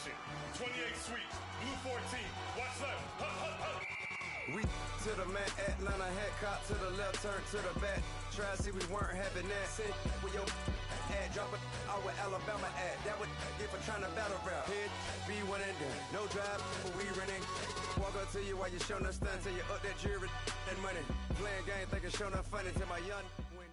action. 28 sweeps, blue 14, watch left, hut, hut, hut. We to the mat, Atlanta head cop to the left, turn to the back. Try to see we weren't having that. Sit with your ad, drop it out with Alabama ad. That would get for trying to battle rap. Hit, be winning, no drive, but we running. Walk up to you while you show no stun till you up that jury and money. Playing game, thinking show no funny till my young win.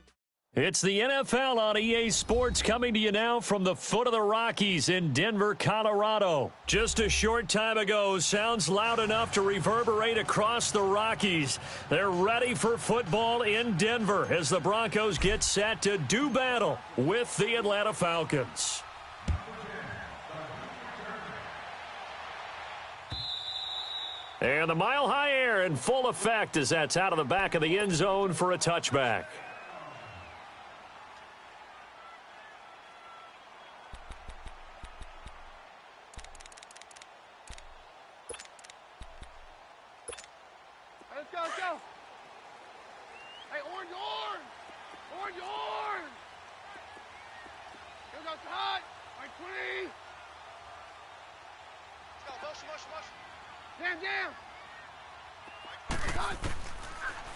It's the NFL on EA Sports coming to you now from the foot of the Rockies in Denver, Colorado. Just a short time ago, sounds loud enough to reverberate across the Rockies. They're ready for football in Denver as the Broncos get set to do battle with the Atlanta Falcons. And the mile-high air in full effect as that's out of the back of the end zone for a touchback. Let's go. Hey, orange. Orange. Here goes the hot. Right, 20. Let's go, motion. Jam.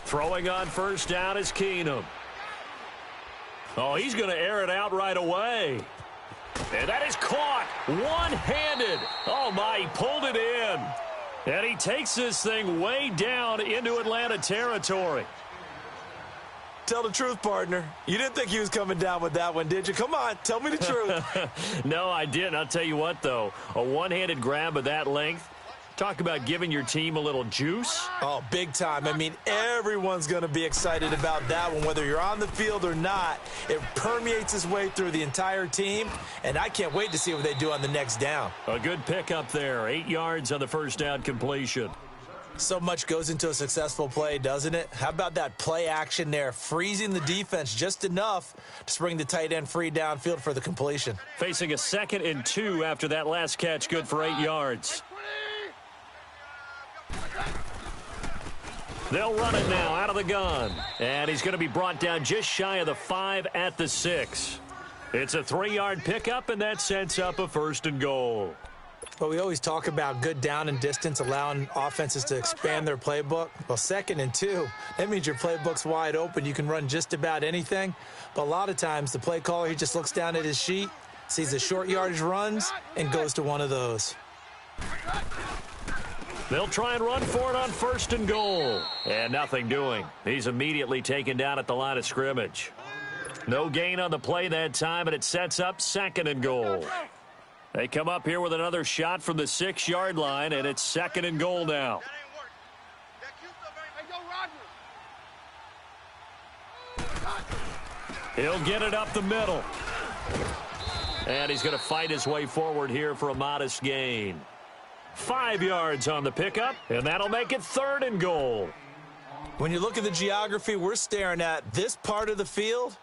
Throwing on first down is Keenum. Oh, he's going to air it out right away. And that is caught one-handed. Oh, my, he pulled it in. And he takes this thing way down into Atlanta territory. Tell the truth, partner. You didn't think he was coming down with that one, did you? Come on, tell me the truth. No, I didn't. I'll tell you what, though. A one-handed grab of that length. Talk about giving your team a little juice. Oh, big time. I mean, everyone's going to be excited about that one, whether you're on the field or not. It permeates its way through the entire team, and I can't wait to see what they do on the next down. A good pickup there. 8 yards on the first down completion. So much goes into a successful play, doesn't it? How about that play action there, freezing the defense just enough to spring the tight end free downfield for the completion. Facing a 2nd and 2 after that last catch, good for 8 yards. They'll run it now out of the gun. And he's going to be brought down just shy of the 5 at the 6. It's a 3-yard pickup, and that sets up a 1st and goal. But we always talk about good down and distance, allowing offenses to expand their playbook. Well, 2nd and 2, that means your playbook's wide open. You can run just about anything. But a lot of times, the play caller, he just looks down at his sheet, sees the short yardage runs, and goes to one of those. They'll try and run for it on 1st and goal. And nothing doing. He's immediately taken down at the line of scrimmage. No gain on the play that time, and it sets up 2nd and goal. They come up here with another shot from the 6-yard line, and it's 2nd and goal now. He'll get it up the middle. And he's going to fight his way forward here for a modest gain. 5 yards on the pickup, and that'll make it 3rd and goal. When you look at the geography we're staring at, this part of the field,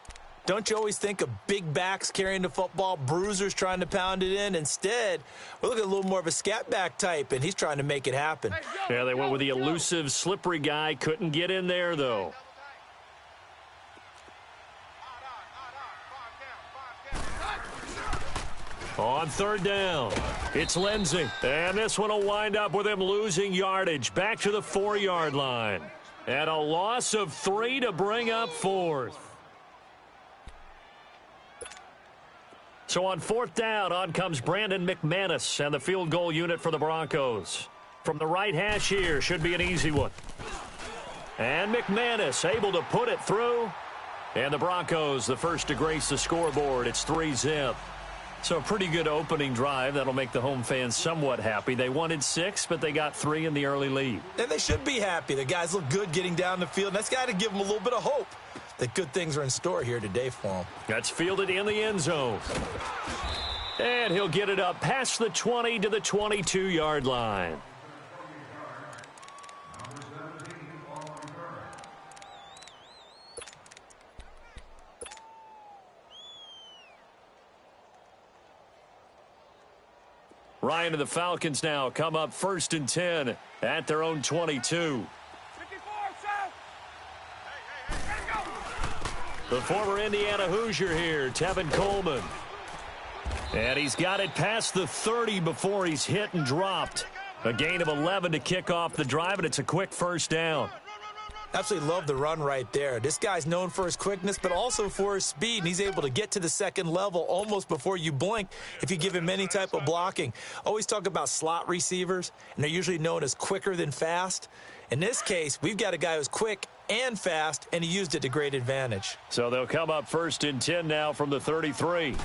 don't you always think of big backs carrying the football, bruisers trying to pound it in? Instead, we're looking at a little more of a scat back type, and he's trying to make it happen. Yeah, they went with the elusive, slippery guy. Couldn't get in there, though. On 3rd down, it's Lindsey. And this one will wind up with him losing yardage back to the 4-yard line. And a loss of 3 to bring up 4th. So on 4th down, on comes Brandon McManus and the field goal unit for the Broncos. From the right hash here, should be an easy one. And McManus able to put it through. And the Broncos, the first to grace the scoreboard. It's 3-zip. So a pretty good opening drive. That'll make the home fans somewhat happy. They wanted 6, but they got 3 in the early lead. And they should be happy. The guys look good getting down the field. And that's got to give them a little bit of hope that good things are in store here today for them. That's fielded in the end zone. And he'll get it up past the 20 to the 22-yard line. Ryan and the Falcons now come up 1st and 10 at their own 22. The former Indiana Hoosier here, Tevin Coleman. And he's got it past the 30 before he's hit and dropped. A gain of 11 to kick off the drive, and it's a quick first down. Absolutely love the run right there. This guy's known for his quickness, but also for his speed, and he's able to get to the second level almost before you blink if you give him any type of blocking. Always talk about slot receivers, and they're usually known as quicker than fast. In this case, we've got a guy who's quick and fast, and he used it to great advantage. So they'll come up 1st and 10 now from the 33.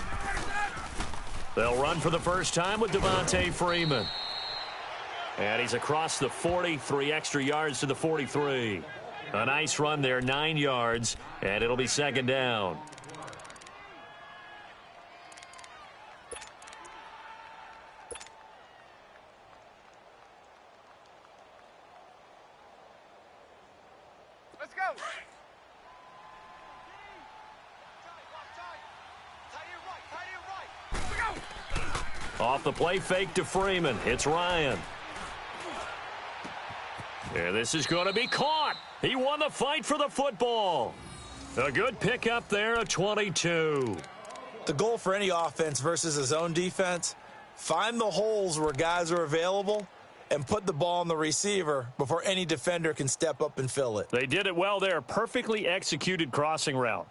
They'll run for the first time with Devontae Freeman. And he's across the 40, 3 extra yards to the 43. A nice run there, 9 yards, and it'll be 2nd down. Let's go. Off the play fake to Freeman. It's Ryan. And this is going to be caught. He won the fight for the football. A good pickup there, a 22. The goal for any offense versus a zone defense, find the holes where guys are available and put the ball on the receiver before any defender can step up and fill it. They did it well there. Perfectly executed crossing route.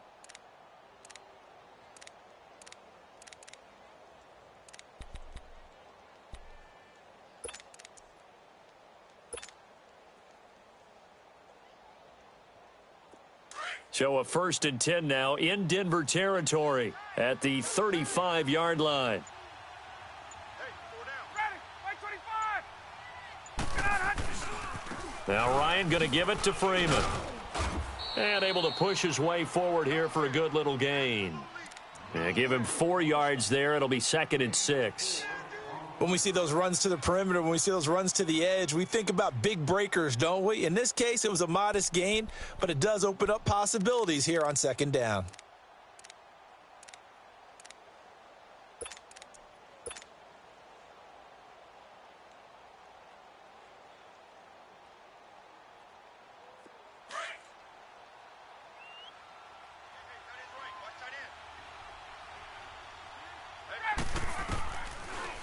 So a 1st and 10 now in Denver territory at the 35-yard line. Now Ryan going to give it to Freeman. And able to push his way forward here for a good little gain. And give him 4 yards there. It'll be 2nd and 6. When we see those runs to the perimeter, when we see those runs to the edge, we think about big breakers, don't we? In this case, it was a modest gain, but it does open up possibilities here on 2nd down.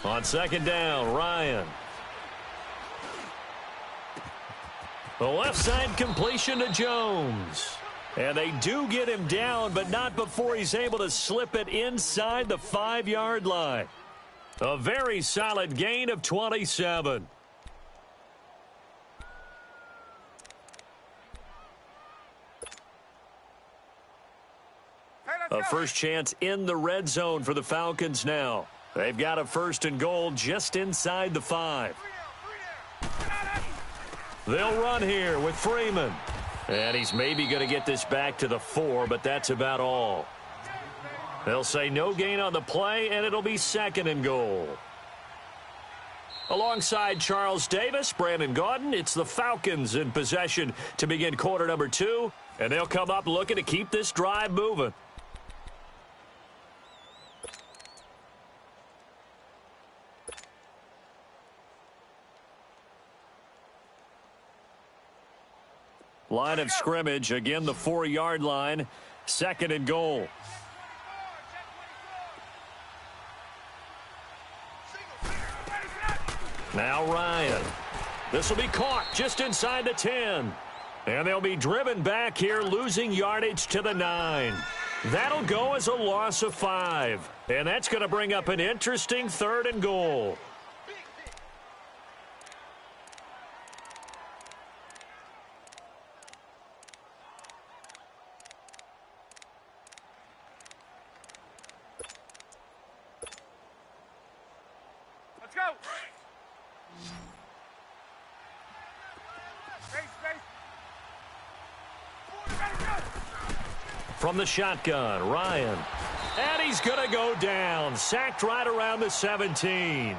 On 2nd down, Ryan. The left side completion to Jones. And they do get him down, but not before he's able to slip it inside the 5-yard line. A very solid gain of 27. A first chance in the red zone for the Falcons now. They've got a 1st and goal just inside the 5. They'll run here with Freeman. And he's maybe going to get this back to the 4, but that's about all. They'll say no gain on the play, and it'll be 2nd and goal. Alongside Charles Davis, Brandon Gaudin, it's the Falcons in possession to begin quarter number 2. And they'll come up looking to keep this drive moving. Line of scrimmage, again the 4-yard line, 2nd and goal. Now Ryan. This will be caught just inside the 10. And they'll be driven back here, losing yardage to the 9. That'll go as a loss of 5. And that's going to bring up an interesting 3rd and goal. Let's go. Space. From the shotgun, Ryan. And he's going to go down. Sacked right around the 17.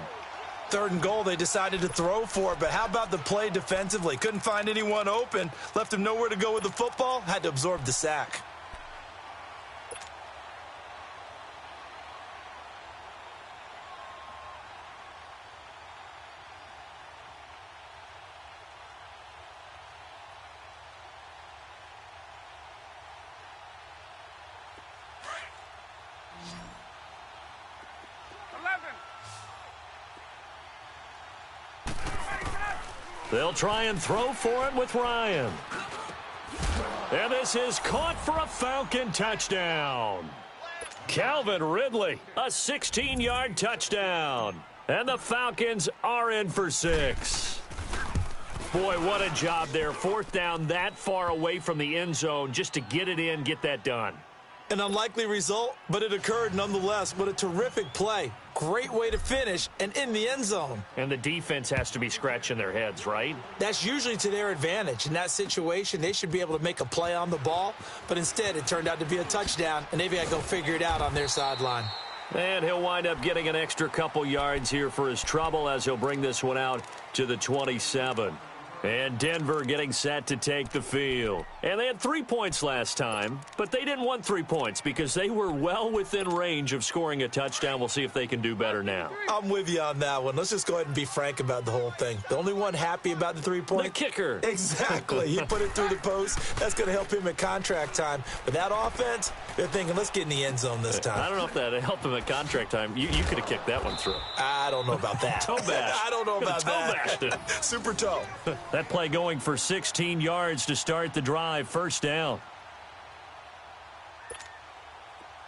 3rd and goal, they decided to throw for it, but how about the play defensively? Couldn't find anyone open. Left him nowhere to go with the football. Had to absorb the sack. They'll try and throw for it with Ryan. And this is caught for a Falcon touchdown. Calvin Ridley, a 16-yard touchdown. And the Falcons are in for 6. Boy, what a job there. 4th down that far away from the end zone just to get it in, get that done. An unlikely result, but it occurred nonetheless. What a terrific play. Great way to finish and in the end zone. And the defense has to be scratching their heads, right? That's usually to their advantage. In that situation, they should be able to make a play on the ball, but instead it turned out to be a touchdown, and they've got to go figure it out on their sideline. And he'll wind up getting an extra couple yards here for his trouble as he'll bring this one out to the 27. And Denver getting set to take the field. And they had 3 points last time, but they didn't want 3 points because they were well within range of scoring a touchdown. We'll see if they can do better now. I'm with you on that one. Let's just go ahead and be frank about the whole thing. The only one happy about the 3-point? The kicker. Exactly. He put it through the post. That's going to help him at contract time. But that offense, they're thinking, let's get in the end zone this time. I don't know if that helped him at contract time. You could have kicked that one through. I don't know about that. Toe bash. I don't know about that. Toe bashed it. Super toe. That play going for 16 yards to start the drive. 1st down.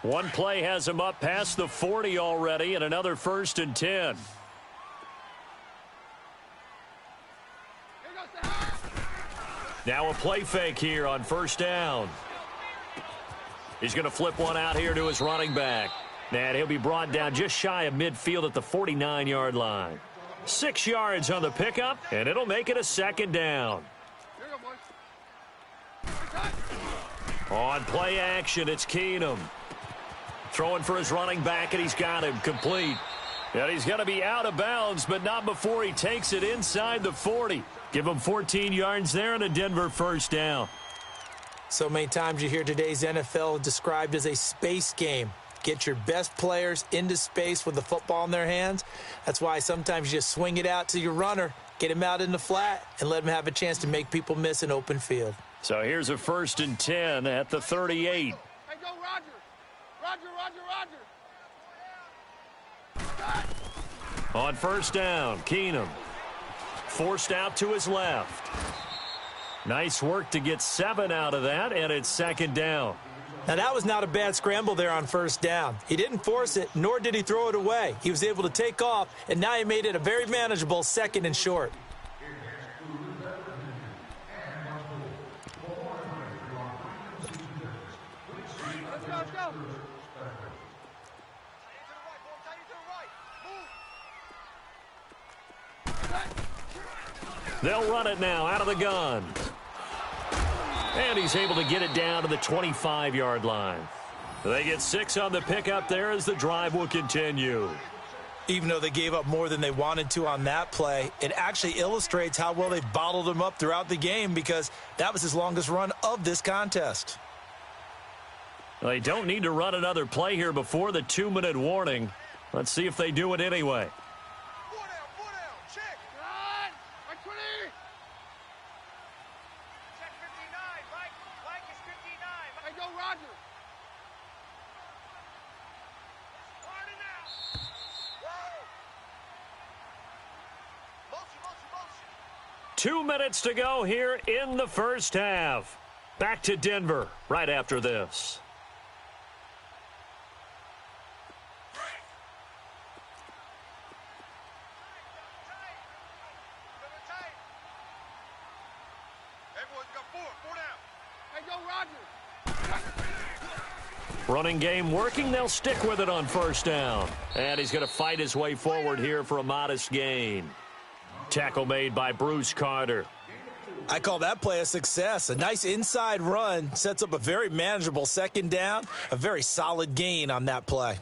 One play has him up past the 40 already, and another 1st and 10. Now a play fake here on 1st down. He's going to flip one out here to his running back. And he'll be brought down just shy of midfield at the 49-yard line. 6 yards on the pickup, and it'll make it a 2nd down. On play action, it's Keenum. Throwing for his running back, and he's got him complete. And he's going to be out of bounds, but not before he takes it inside the 40. Give him 14 yards there and a Denver 1st down. So many times you hear today's NFL described as a space game. Get your best players into space with the football in their hands. That's why sometimes you just swing it out to your runner, get him out in the flat, and let him have a chance to make people miss an open field. So here's a 1st and 10 at the 38. Hey, go Roger. Roger. On 1st down, Keenum. Forced out to his left. Nice work to get 7 out of that, and it's 2nd down. Now, that was not a bad scramble there on 1st down. He didn't force it, nor did he throw it away. He was able to take off, and now he made it a very manageable 2nd and short. Let's go. They'll run it now out of the gun. And he's able to get it down to the 25-yard line. They get 6 on the pickup there as the drive will continue. Even though they gave up more than they wanted to on that play, it actually illustrates how well they bottled him up throughout the game because that was his longest run of this contest. They don't need to run another play here before the 2-minute warning. Let's see if they do it anyway. Check. Run. Right 20. Check 59. Right is 59. Hey, go Roger. Starting now. Motion. 2 minutes to go here in the 1st half. Back to Denver right after this. Running game working. They'll stick with it on 1st down. And he's going to fight his way forward here for a modest gain. Tackle made by Bruce Carter. I call that play a success. A nice inside run sets up a very manageable 2nd down. A very solid gain on that play.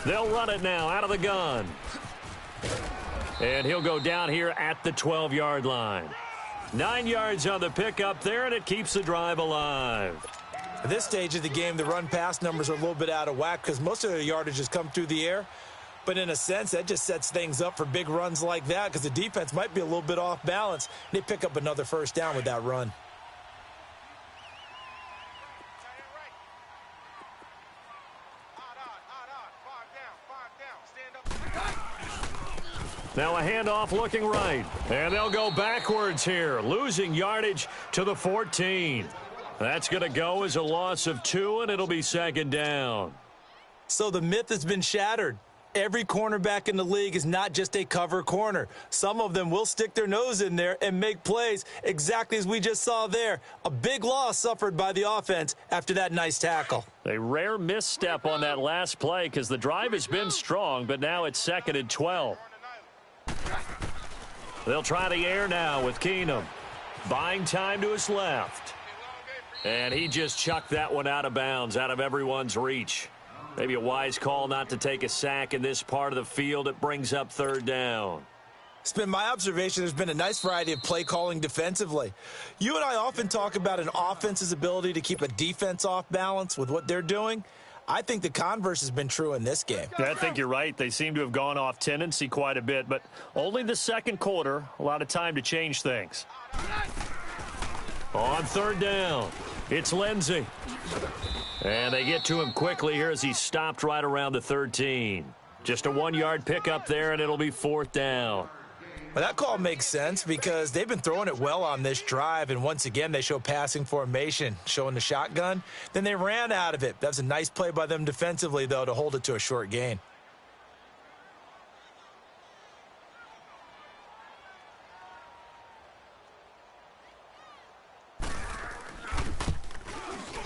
They'll run it now out of the gun. And he'll go down here at the 12-yard line. 9 yards on the pickup there, and it keeps the drive alive. At this stage of the game, the run-pass numbers are a little bit out of whack because most of the yardage has come through the air. But in a sense, that just sets things up for big runs like that because the defense might be a little bit off balance. And they pick up another 1st down with that run. Now a handoff looking right. And they'll go backwards here, losing yardage to the 14. That's going to go as a loss of 2, and it'll be second down. So the myth has been shattered. Every cornerback in the league is not just a cover corner. Some of them will stick their nose in there and make plays exactly as we just saw there. A big loss suffered by the offense after that nice tackle. A rare misstep on that last play because the drive has been strong, but now it's 2nd and 12. They'll try the air now with Keenum. Buying time to his left. And he just chucked that one out of bounds, out of everyone's reach. Maybe a wise call not to take a sack in this part of the field. It brings up 3rd down. It's been my observation there's been a nice variety of play calling defensively. You and I often talk about an offense's ability to keep a defense off balance with what they're doing. I think the converse has been true in this game. I think you're right. They seem to have gone off tendency quite a bit, but only the second quarter. A lot of time to change things. On 3rd down, it's Lindsey. And they get to him quickly here as he's stopped right around the 13. Just a 1-yard pickup there, and it'll be 4th down. Well, that call makes sense because they've been throwing it well on this drive, and once again they show passing formation, showing the shotgun. Then they ran out of it. That was a nice play by them defensively, though, to hold it to a short gain.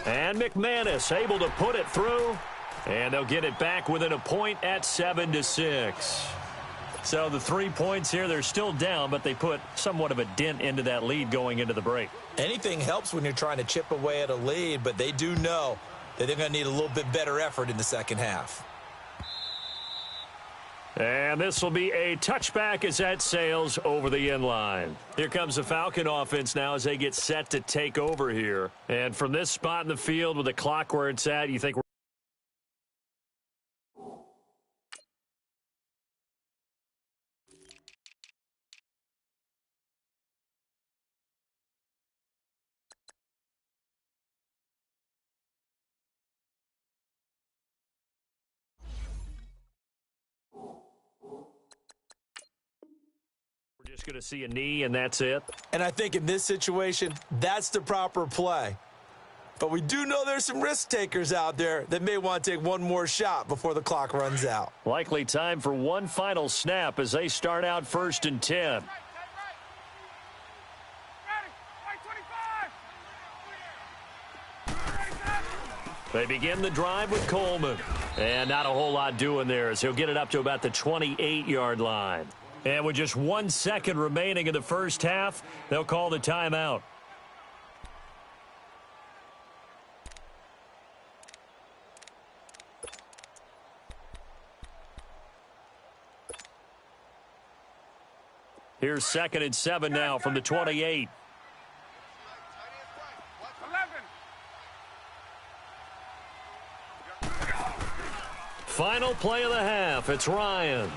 And McManus able to put it through. And they'll get it back within a point at 7-6. So the 3 points here, they're still down, but they put somewhat of a dent into that lead going into the break. Anything helps when you're trying to chip away at a lead, but they do know that they're going to need a little bit better effort in the second half. And this will be a touchback as that sails over the end line. Here comes the Falcon offense now as they get set to take over here. And from this spot in the field with the clock where it's at, you think we're just going to see a knee, and that's it. And I think in this situation, that's the proper play. But we do know there's some risk takers out there that may want to take one more shot before the clock runs out. Likely time for one final snap as they start out 1st and 10. They begin the drive with Coleman. And not a whole lot doing there as he'll get it up to about the 28-yard line. And with just 1 second remaining in the first half, they'll call the timeout. Here's 2nd and 7 now from the 28. Final play of the half. It's Ryan.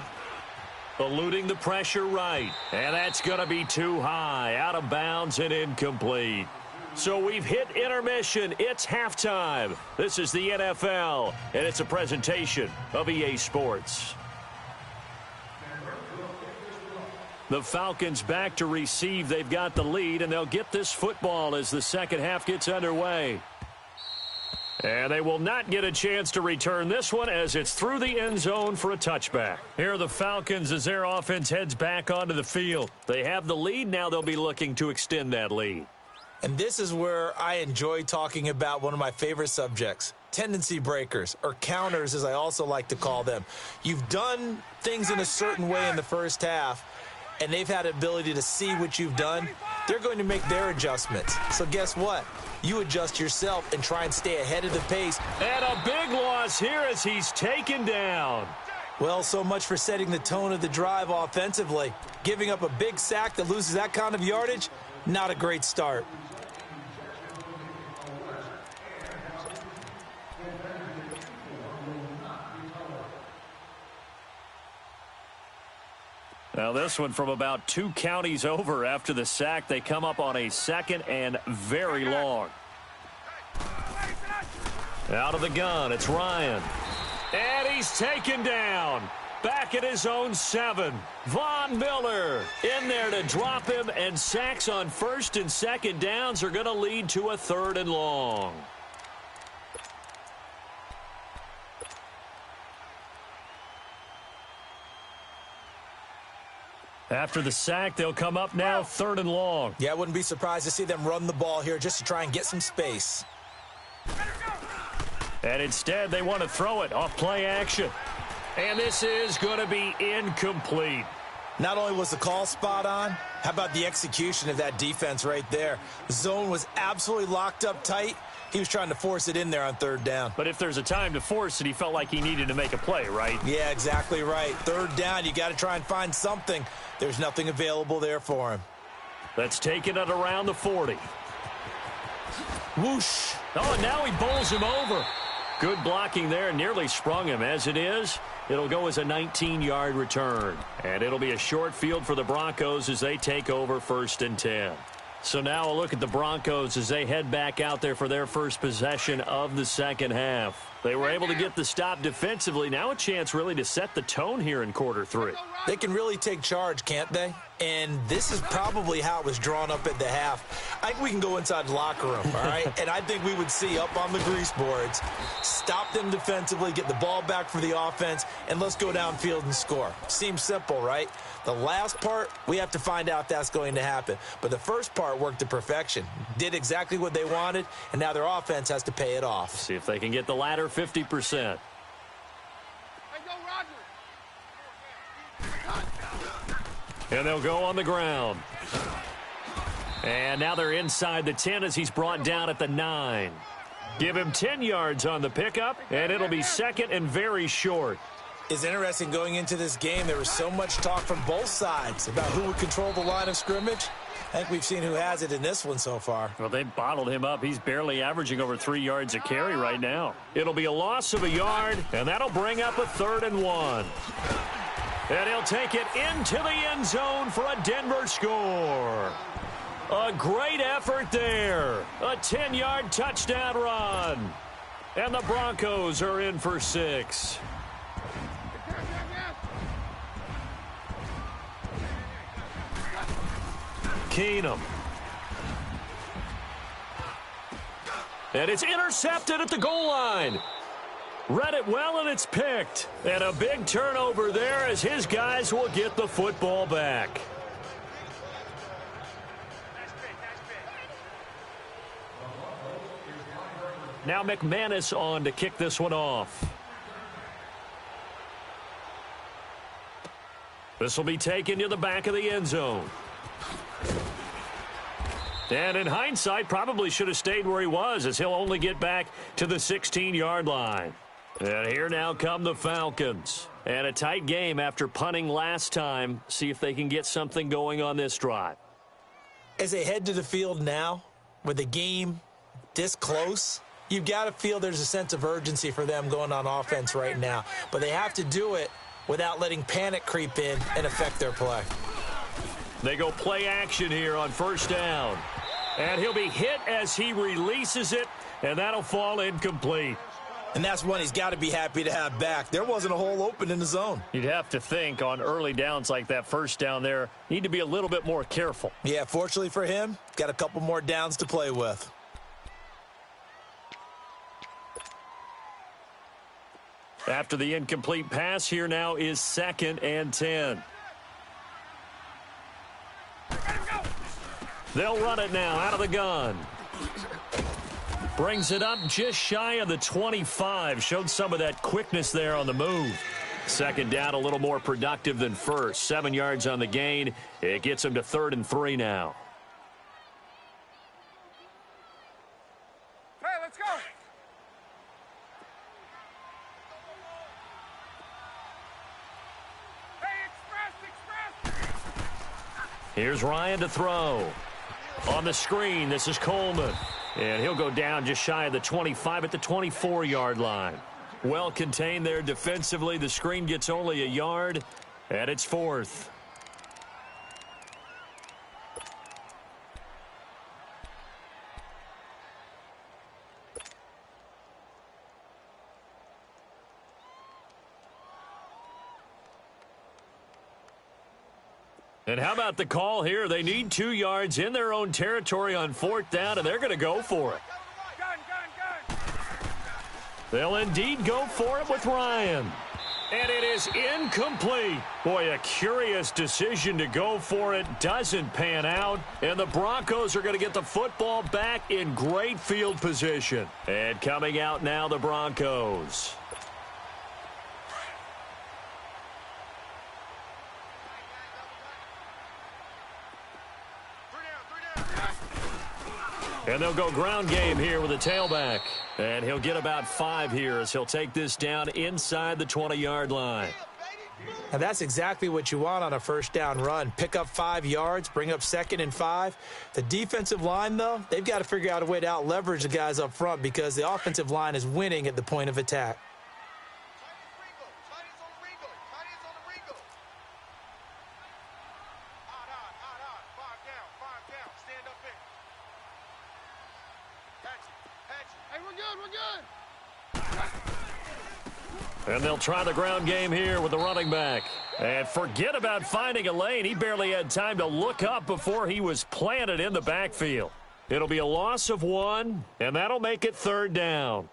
Eluding the pressure right. And that's going to be too high. Out of bounds and incomplete. So we've hit intermission. It's halftime. This is the NFL, and it's a presentation of EA Sports. The Falcons back to receive. They've got the lead, and they'll get this football as the second half gets underway. And they will not get a chance to return this one as it's through the end zone for a touchback. Here are the Falcons as their offense heads back onto the field. They have the lead. Now they'll be looking to extend that lead. And this is where I enjoy talking about one of my favorite subjects, tendency breakers, or counters as I also like to call them. You've done things in a certain way in the first half, and they've had the ability to see what you've done. They're going to make their adjustments. So guess what? You adjust yourself and try and stay ahead of the pace. And a big loss here as he's taken down. Well, so much for setting the tone of the drive offensively. Giving up a big sack that loses that kind of yardage, not a great start. Now this one from about 2 counties over after the sack. They come up on a 2nd and very long. Out of the gun, it's Ryan. And he's taken down. back at his own 7. Von Miller in there to drop him, and sacks on first and second downs are going to lead to a 3rd and long. After the sack, they'll come up now 3rd and long. Yeah, I wouldn't be surprised to see them run the ball here just to try and get some space. And instead, they want to throw it off play action. And this is going to be incomplete. Not only was the call spot on, how about the execution of that defense right there? The zone was absolutely locked up tight. He was trying to force it in there on 3rd down. But if there's a time to force it, he felt like he needed to make a play, right? Yeah, exactly right. 3rd down, you got to try and find something. There's nothing available there for him. That's taken it around the 40. Whoosh. Oh, and now he bowls him over. Good blocking there, nearly sprung him. As it is, it'll go as a 19-yard return. And it'll be a short field for the Broncos as they take over 1st and 10. So now a look at the Broncos as they head back out there for their first possession of the second half. They were able to get the stop defensively. Now a chance really to set the tone here in quarter 3. They can really take charge, can't they? And this is probably how it was drawn up at the half. I think we can go inside the locker room, all right? And I think we would see up on the grease boards, stop them defensively, get the ball back for the offense, and let's go downfield and score. Seems simple, right? The last part, we have to find out if that's going to happen. But the first part worked to perfection. Did exactly what they wanted, and now their offense has to pay it off. See if they can get the latter 50%. And they'll go on the ground. And now they're inside the 10 as he's brought down at the 9. Give him 10 yards on the pickup, and it'll be 2nd and very short. It's interesting going into this game. There was so much talk from both sides about who would control the line of scrimmage. I think we've seen who has it in this one so far. Well, they bottled him up. He's barely averaging over 3 yards a carry right now. It'll be a loss of a yard, and that'll bring up a 3rd and 1. And he'll take it into the end zone for a Denver score. A great effort there. A 10-yard touchdown run. And the Broncos are in for 6. Keenum. And it's intercepted at the goal line. Read it well, and it's picked. And a big turnover there as his guys will get the football back. Now McManus on to kick this one off. This will be taken to the back of the end zone. And in hindsight, probably should have stayed where he was, as he'll only get back to the 16-yard line. And here now come the Falcons. And a tight game after punting last time. See if they can get something going on this drive. As they head to the field now, with the game this close, you've got to feel there's a sense of urgency for them going on offense right now. But they have to do it without letting panic creep in and affect their play. They go play action here on 1st down. And he'll be hit as he releases it, and that'll fall incomplete. And that's one he's got to be happy to have back. There wasn't a hole open in the zone. You'd have to think on early downs like that 1st down there, need to be a little bit more careful. Yeah, fortunately for him, got a couple more downs to play with. After the incomplete pass, here now is 2nd and 10. They'll run it now out of the gun. Brings it up just shy of the 25. Showed some of that quickness there on the move. 2nd down, a little more productive than first. 7 yards on the gain. It gets him to 3rd and 3 now. Hey, let's go. Hey, express. Here's Ryan to throw. On the screen, this is Coleman. And he'll go down just shy of the 25 at the 24-yard line. Well contained there defensively. The screen gets only a yard, and it's 4th. And how about the call here? They need 2 yards in their own territory on 4th down, and they're going to go for it. Gun. They'll indeed go for it with Ryan. And it is incomplete. Boy, a curious decision to go for it. Doesn't pan out. And the Broncos are going to get the football back in great field position. And coming out now, the Broncos. And they'll go ground game here with a tailback. And he'll get about 5 here as he'll take this down inside the 20-yard line. And that's exactly what you want on a first down run. Pick up 5 yards, bring up 2nd and 5. The defensive line, though, they've got to figure out a way to out-leverage the guys up front because the offensive line is winning at the point of attack. And they'll try the ground game here with the running back. And forget about finding a lane. He barely had time to look up before he was planted in the backfield. It'll be a loss of 1, and that'll make it 3rd down.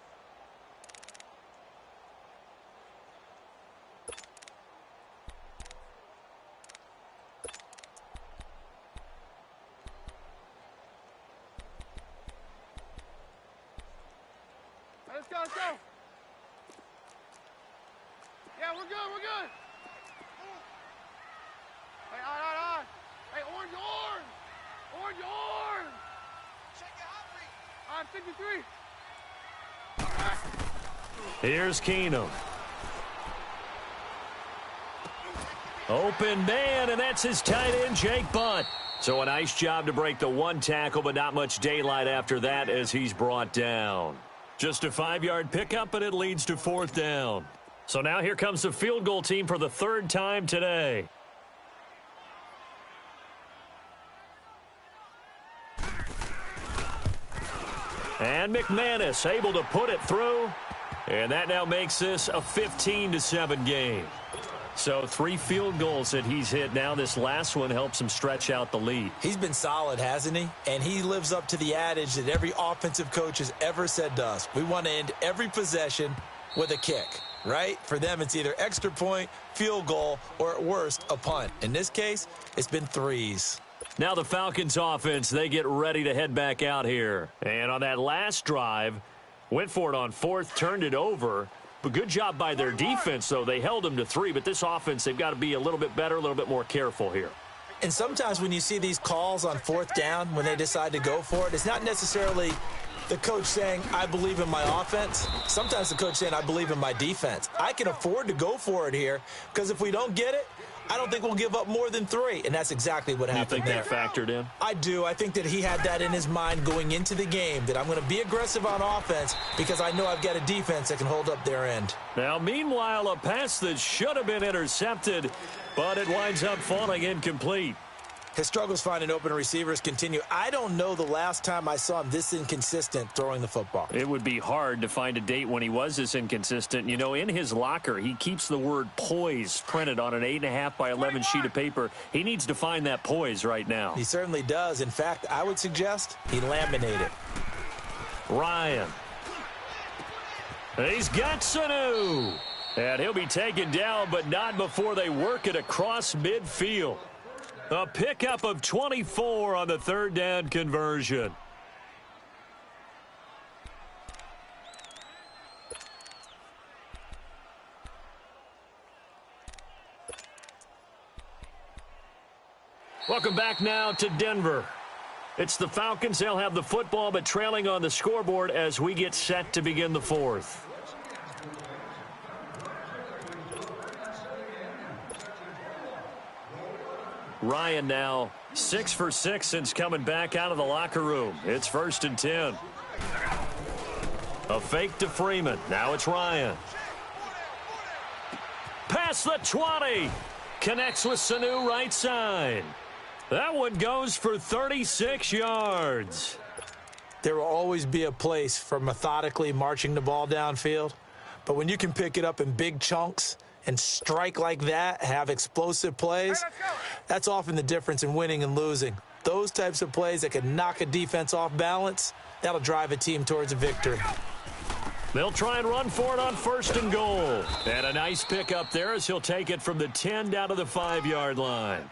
Let's go. Yeah, we're good. Hey, on. Hey, orange. Check it out, 53. Here's Keenum. Open man, and that's his tight end, Jake Butt. So a nice job to break the 1 tackle, but not much daylight after that as he's brought down. Just a 5-yard pickup, but it leads to 4th down. So now here comes the field goal team for the 3rd time today. And McManus able to put it through. And that now makes this a 15-7 game. So 3 field goals that he's hit now. This last one helps him stretch out the lead. He's been solid, hasn't he? And he lives up to the adage that every offensive coach has ever said to us. We want to end every possession with a kick, right? For them, it's either extra point, field goal, or at worst, a punt. In this case, it's been 3s. Now the Falcons offense, they get ready to head back out here. And on that last drive, went for it on 4th, turned it over. But good job by their defense, though. They held them to 3, but this offense, they've got to be a little bit better, a little bit more careful here. And sometimes when you see these calls on 4th down, when they decide to go for it, it's not necessarily the coach saying, I believe in my offense. Sometimes the coach saying, I believe in my defense. I can afford to go for it here because if we don't get it, I don't think we'll give up more than 3, and that's exactly what happened. You think that factored in? I do. I think that he had that in his mind going into the game, that I'm going to be aggressive on offense because I know I've got a defense that can hold up their end. Now, meanwhile, a pass that should have been intercepted, but it winds up falling incomplete. His struggles finding open receivers continue. I don't know the last time I saw him this inconsistent throwing the football. It would be hard to find a date when he was this inconsistent. You know, in his locker, he keeps the word poise printed on an 8.5 by 11 sheet of paper. He needs to find that poise right now. He certainly does. In fact, I would suggest he laminate it. Ryan. He's got Sanu. And he'll be taken down, but not before they work it across midfield. A pickup of 24 on the 3rd down conversion. Welcome back now to Denver. It's the Falcons. They'll have the football, but trailing on the scoreboard as we get set to begin the 4th. Ryan now 6 for 6 since coming back out of the locker room. It's 1st and 10. A fake to Freeman. Now it's Ryan. Past the 20. Connects with Sanu right side. That one goes for 36 yards. There will always be a place for methodically marching the ball downfield. But when you can pick it up in big chunks and strike like that, have explosive plays, that's often the difference in winning and losing. Those types of plays that can knock a defense off balance, that'll drive a team towards a victory. They'll try and run for it on 1st and goal. And a nice pickup there as he'll take it from the 10 down to the 5-yard line.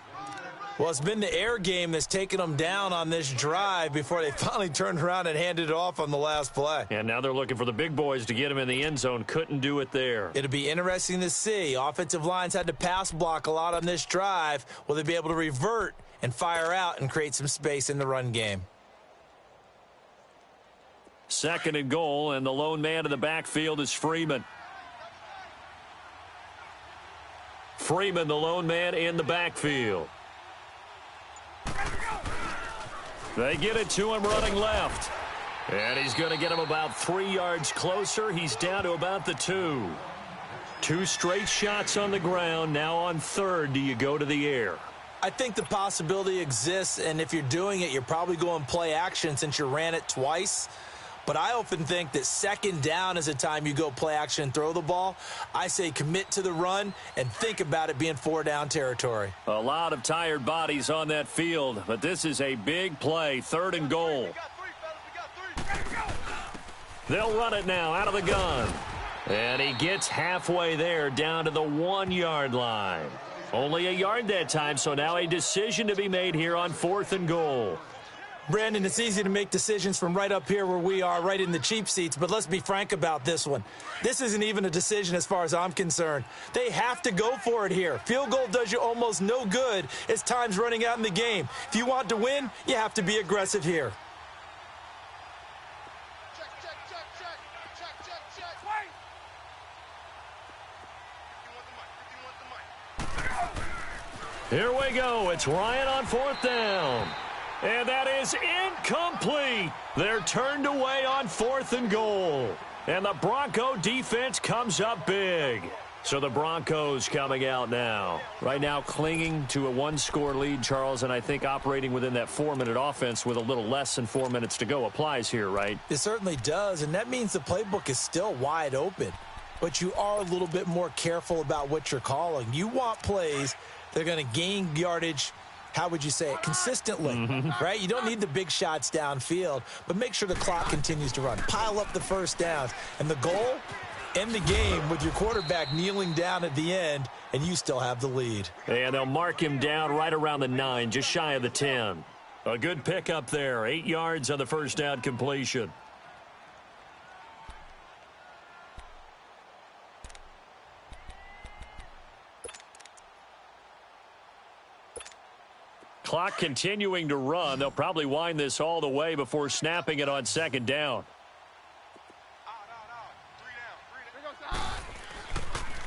Well, it's been the air game that's taken them down on this drive before they finally turned around and handed it off on the last play. And now they're looking for the big boys to get him in the end zone. Couldn't do it there. It'll be interesting to see. Offensive lines had to pass block a lot on this drive. Will they be able to revert and fire out and create some space in the run game? 2nd and goal, and the lone man in the backfield is Freeman. Freeman, the lone man in the backfield. They get it to him running left. And he's going to get him about 3 yards closer. He's down to about the 2. 2 straight shots on the ground. Now on 3rd, do you go to the air? I think the possibility exists, and if you're doing it, you're probably going play action since you ran it twice. But I often think that 2nd down is a time you go play action and throw the ball. I say commit to the run and think about it being 4-down territory. A lot of tired bodies on that field, but this is a big play. 3rd and goal. They'll run it now out of the gun. And he gets halfway there down to the 1-yard line. Only a yard that time, so now a decision to be made here on 4th and goal. Brandon, it's easy to make decisions from right up here where we are, right in the cheap seats, but let's be frank about this one. This isn't even a decision as far as I'm concerned. They have to go for it here. Field goal does you almost no good as time's running out in the game. If you want to win, you have to be aggressive here. Here we go. It's Ryan on 4th down. And that is incomplete. They're turned away on 4th and goal. And the Bronco defense comes up big. So the Broncos coming out now. Right now clinging to a 1-score lead, Charles, and I think operating within that 4-minute offense with a little less than 4 minutes to go applies here, right? It certainly does, and that means the playbook is still wide open. But you are a little bit more careful about what you're calling. You want plays that are going to gain yardage, how would you say it, consistently, right? You don't need the big shots downfield, but make sure the clock continues to run. Pile up the 1st downs. And the goal, end the game with your quarterback kneeling down at the end, and you still have the lead. And they'll mark him down right around the 9, just shy of the 10. A good pickup there, 8 yards on the 1st down completion. Clock continuing to run. They'll probably wind this all the way before snapping it on 2nd down.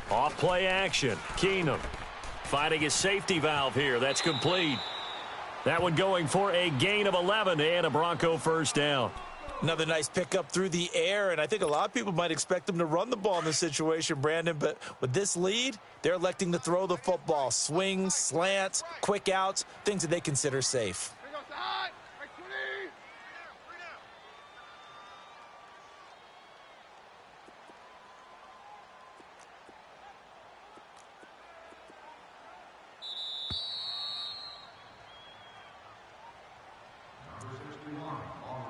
Off play action. Keenum finding his safety valve here. That's complete. That one going for a gain of 11 and a Bronco 1st down. Another nice pickup through the air, and I think a lot of people might expect them to run the ball in this situation, Brandon, but with this lead, they're electing to throw the football. Swings, slants, quick outs, things that they consider safe.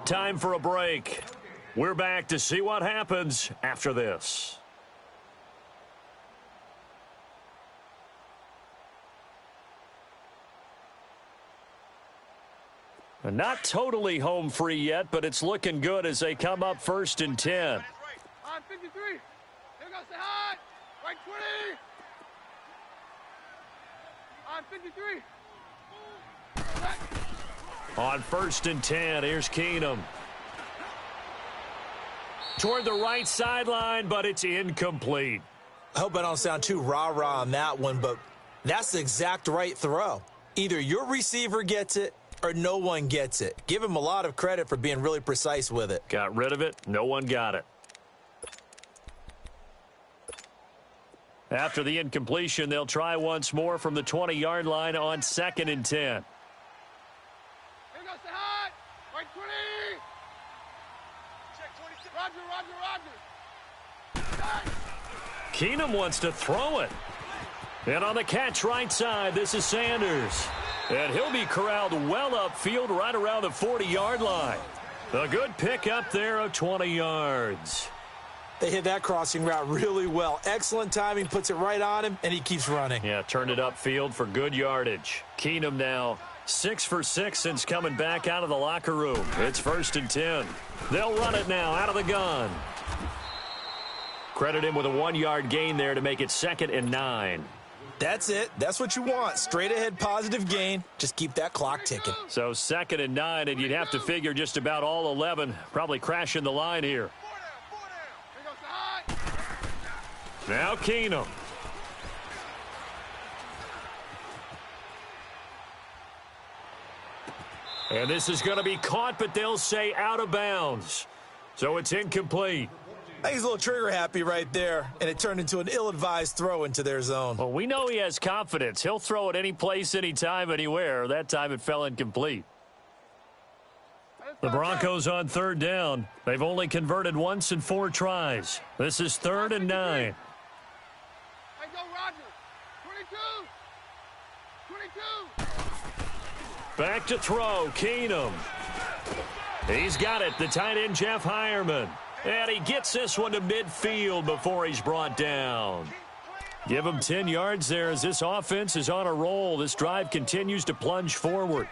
Time for a break. We're back to see what happens after this. Not totally home free yet, but it's looking good as they come up 1st and 10. On 53. Here goes the high. Right 20. On 53. On 1st and 10, here's Keenum. Toward the right sideline, but it's incomplete. I hope I don't sound too rah-rah on that one, but that's the exact right throw. Either your receiver gets it or no one gets it. Give him a lot of credit for being really precise with it. Got rid of it. No one got it. After the incompletion, they'll try once more from the 20-yard line on 2nd and 10. Right 20. Check 26. Roger. Keenum wants to throw it. And on the catch right side, this is Sanders. And he'll be corralled well upfield right around the 40-yard line. A good pick up there of 20 yards. They hit that crossing route really well. Excellent timing, puts it right on him, and he keeps running. Yeah, turned it upfield for good yardage. Keenum now 6 for 6 since coming back out of the locker room. It's 1st and 10. They'll run it now out of the gun. Credit him with a 1-yard gain there to make it 2nd and 9. That's it. That's what you want. Straight ahead positive gain. Just keep that clock ticking. So 2nd and 9, and you'd have to figure just about all 11 probably crashing the line here. Now Keenum. And this is going to be caught, but they'll say out of bounds. So it's incomplete. I think he's a little trigger happy right there, and it turned into an ill-advised throw into their zone. Well, we know he has confidence. He'll throw it any place, anytime, anywhere. That time it fell incomplete. The Broncos on 3rd down. They've only converted once in 4 tries. This is 3rd and 9. Hey, go, Roger. 22. Back to throw, Keenum. He's got it, the tight end, Jeff Hireman. And he gets this one to midfield before he's brought down. Give him 10 yards there as this offense is on a roll. This drive continues to plunge forward.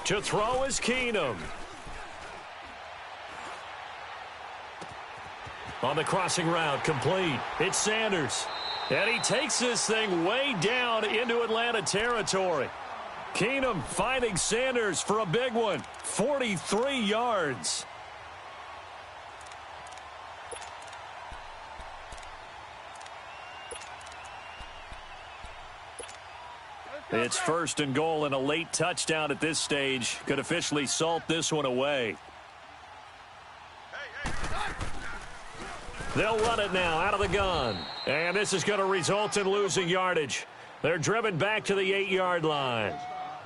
To throw is Keenum. On the crossing route, complete. It's Sanders. And he takes this thing way down into Atlanta territory. Keenum finding Sanders for a big one. 43 yards. It's 1st and goal, and a late touchdown at this stage could officially salt this one away. They'll run it now out of the gun. And this is going to result in losing yardage. They're driven back to the 8-yard line.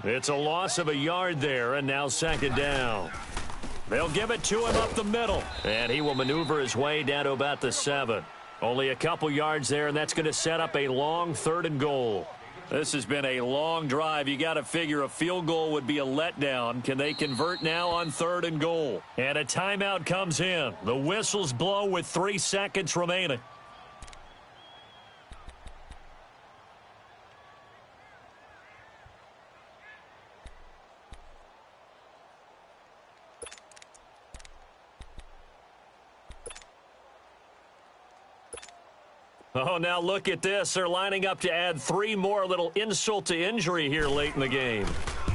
It's a loss of a yard there, and now 2nd down. They'll give it to him up the middle. And he will maneuver his way down to about the 7. Only a couple yards there, and that's going to set up a long 3rd and goal. This has been a long drive. You got to figure a field goal would be a letdown. Can they convert now on 3rd and goal? And a timeout comes in. The whistles blow with 3 seconds remaining. Oh, now look at this. They're lining up to add 3 more, little insult to injury here late in the game.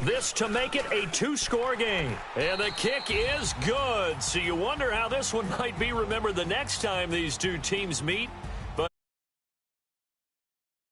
This to make it a 2-score game. And the kick is good. So you wonder how this one might be remembered the next time these two teams meet.